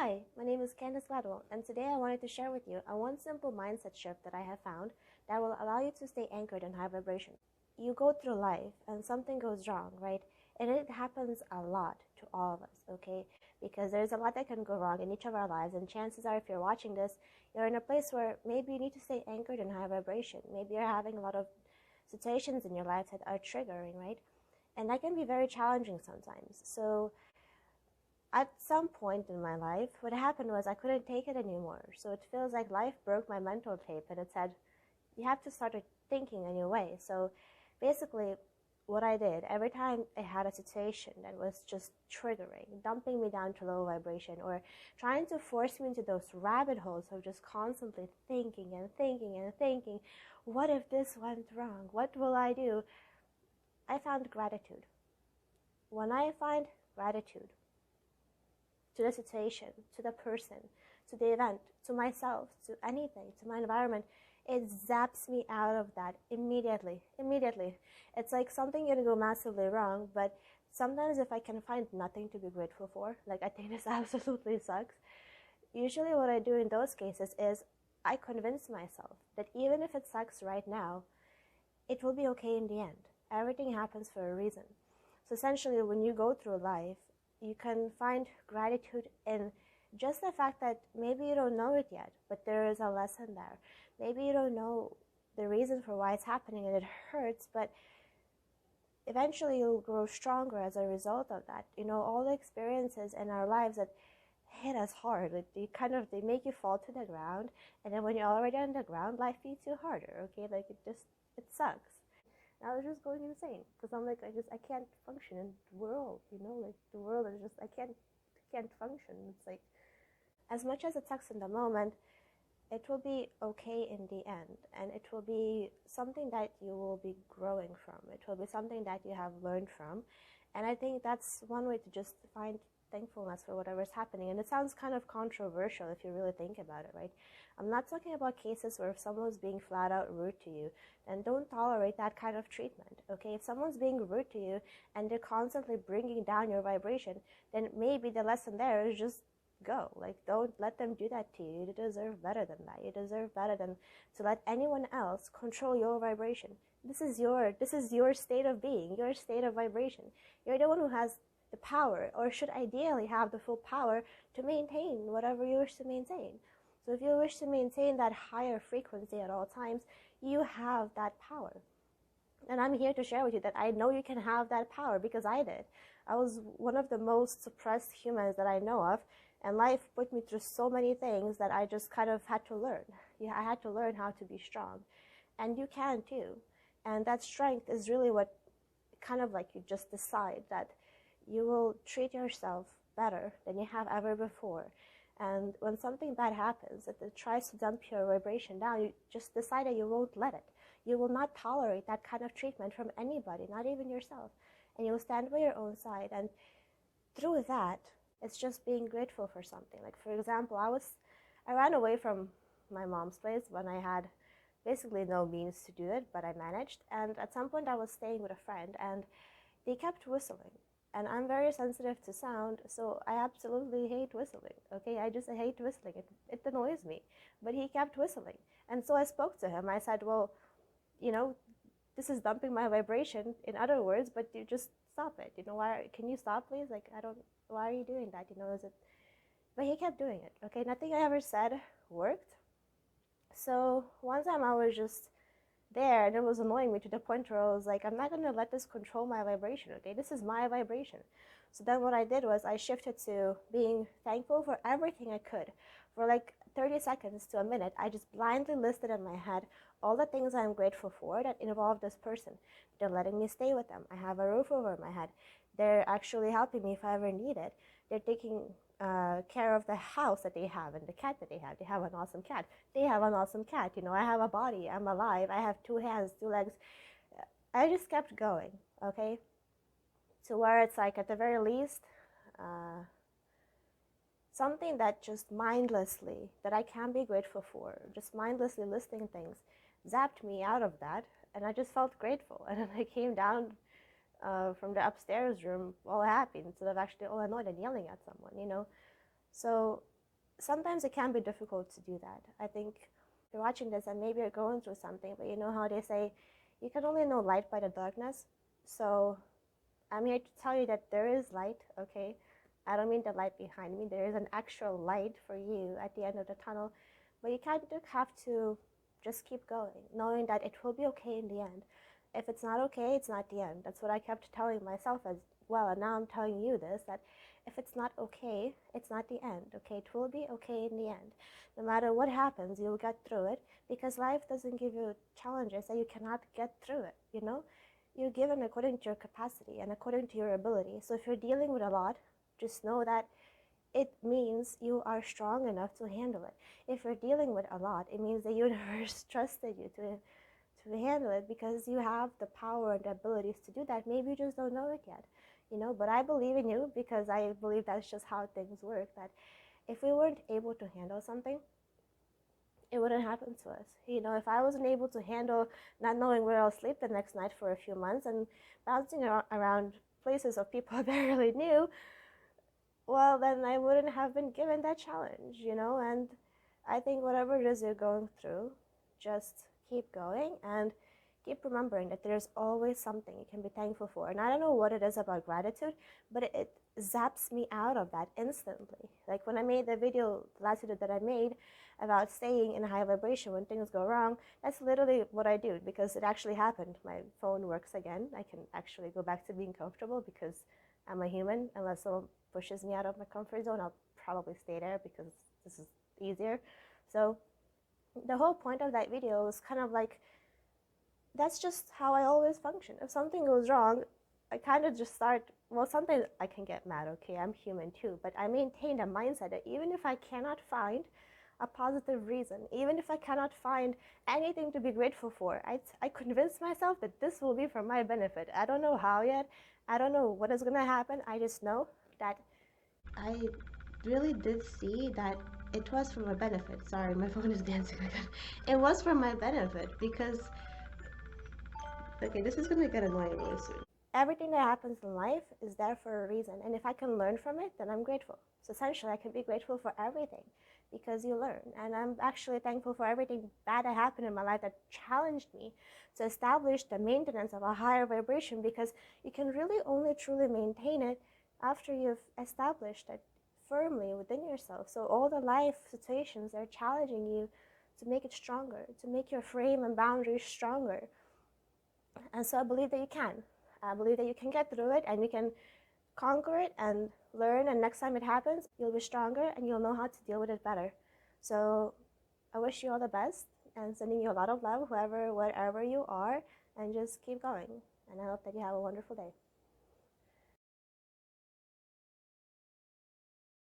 Hi, my name is Candice Gladwell, and today I wanted to share with you a one simple mindset shift that I have found that will allow you to stay anchored in high vibration. You go through life and something goes wrong, right? And it happens a lot to all of us, okay? Because there's a lot that can go wrong in each of our lives, and chances are if you're watching this, you're in a place where maybe you need to stay anchored in high vibration. Maybe you're having a lot of situations in your life that are triggering, right? And that can be very challenging sometimes. So at some point in my life, what happened was I couldn't take it anymore. So it feels like life broke my mental tape and it said, you have to start thinking a new way. So basically, what I did, every time I had a situation that was just triggering, dumping me down to low vibration, or trying to force me into those rabbit holes of just constantly thinking and thinking and thinking, what if this went wrong? What will I do? I found gratitude. When I find gratitude, to the situation, to the person, to the event, to myself, to anything, to my environment, it zaps me out of that immediately. It's like something can go massively wrong, but sometimes if I can find nothing to be grateful for, like I think this absolutely sucks, usually what I do in those cases is I convince myself that even if it sucks right now, it will be okay in the end. Everything happens for a reason. So essentially, when you go through life, you can find gratitude in just the fact that maybe you don't know it yet, but there is a lesson there. Maybe you don't know the reason for why it's happening and it hurts, but eventually you'll grow stronger as a result of that. You know, all the experiences in our lives that hit us hard, like they make you fall to the ground, and then when you're already on the ground, life beats you harder, okay? Like it sucks. I was just going insane because I'm like, I can't function in the world, you know, like the world is just, I can't function. It's like, as much as it sucks in the moment, it will be okay in the end, and it will be something that you will be growing from. It will be something that you have learned from, and I think that's one way to just find thankfulness for whatever's happening. And it sounds kind of controversial if you really think about it, right? I'm not talking about cases where if someone's being flat out rude to you, then don't tolerate that kind of treatment, okay? If someone's being rude to you and they're constantly bringing down your vibration, then maybe the lesson there is just go. Like, don't let them do that to you. You deserve better than that. You deserve better than to let anyone else control your vibration. This is your state of being, your state of vibration. You're the one who has the power, or should ideally have the full power, to maintain whatever you wish to maintain. So if you wish to maintain that higher frequency at all times, you have that power. And I'm here to share with you that I know you can have that power because I did. I was one of the most suppressed humans that I know of, and life put me through so many things that I just kind of had to learn. Yeah, I had to learn how to be strong. And you can too. And that strength is really what kind of like you just decide that you will treat yourself better than you have ever before. And when something bad happens, that it tries to dump your vibration down, you just decide that you won't let it. You will not tolerate that kind of treatment from anybody, not even yourself. And you'll stand by your own side. And through that, it's just being grateful for something. Like, for example, I ran away from my mom's place when I had basically no means to do it, but I managed. And at some point I was staying with a friend and they kept whistling. And I'm very sensitive to sound, so I absolutely hate whistling, okay? I hate whistling. It annoys me. But he kept whistling. And so I spoke to him. I said, well, you know, this is dumping my vibration, in other words, but you just stop it. You know, can you stop, please? Like, why are you doing that? You know, but he kept doing it, okay? Nothing I ever said worked. So one time I was just there, and it was annoying me to the point where I was like, I'm not going to let this control my vibration, okay? This is my vibration. So then what I did was I shifted to being thankful for everything I could. For like 30 seconds to a minute, I just blindly listed in my head all the things I'm grateful for that involve this person. They're letting me stay with them. I have a roof over my head. They're actually helping me if I ever need it. They're taking care of the house that they have and the cat that they have. They have an awesome cat. They have an awesome cat. You know, I have a body. I'm alive. I have 2 hands, 2 legs. I just kept going, okay? To where it's like, at the very least, something that just mindlessly, that I can be grateful for, just mindlessly listing things, zapped me out of that, and I just felt grateful. And then I came down from the upstairs room all happy instead of actually all annoyed and yelling at someone, you know. So sometimes it can be difficult to do that. I think if you're watching this and maybe you're going through something, but you know how they say you can only know light by the darkness. So I'm here to tell you that there is light, okay? I don't mean the light behind me. There is an actual light for you at the end of the tunnel. But you kind of have to just keep going, knowing that it will be okay in the end. If it's not okay, it's not the end. That's what I kept telling myself as well. And now I'm telling you this, that if it's not okay, it's not the end, okay? It will be okay in the end. No matter what happens, you'll get through it, because life doesn't give you challenges that you cannot get through it, you know? You're given according to your capacity and according to your ability. So if you're dealing with a lot, just know that it means you are strong enough to handle it. If you're dealing with a lot, it means the universe trusted you to handle it, because you have the power and the abilities to do that. Maybe you just don't know it yet, you know, but I believe in you, because I believe that's just how things work, that if we weren't able to handle something, it wouldn't happen to us. You know, if I wasn't able to handle not knowing where I'll sleep the next night for a few months and bouncing around places of people I barely knew, well, then I wouldn't have been given that challenge, you know? And I think whatever it is you're going through, just keep going and keep remembering that there's always something you can be thankful for. And I don't know what it is about gratitude, but it zaps me out of that instantly. Like when I made the video, the last video that I made about staying in a high vibration when things go wrong, that's literally what I do, because it actually happened. My phone works again. I can actually go back to being comfortable, because I'm a human. Unless someone pushes me out of my comfort zone, I'll probably stay there because this is easier. So the whole point of that video was kind of like, that's just how I always function. If something goes wrong, I kind of just start, well, sometimes I can get mad, okay, I'm human too, but I maintain a mindset that even if I cannot find a positive reason, even if I cannot find anything to be grateful for, I convince myself that this will be for my benefit. I don't know how yet. I don't know what is going to happen. I just know that I really did see that it was for my benefit. Sorry, my phone is dancing again. It was for my benefit, because okay, this is gonna get annoying really soon. Everything that happens in life is there for a reason, and if I can learn from it, then I'm grateful. So essentially, I can be grateful for everything, because you learn. And I'm actually thankful for everything bad that happened in my life that challenged me to establish the maintenance of a higher vibration, because you can really only truly maintain it after you've established it firmly within yourself. So all the life situations are challenging you to make it stronger, to make your frame and boundaries stronger. And so I believe that you can. I believe that you can get through it and you can conquer it and learn. And next time it happens, you'll be stronger and you'll know how to deal with it better. So I wish you all the best and sending you a lot of love, wherever you are, and just keep going. And I hope that you have a wonderful day.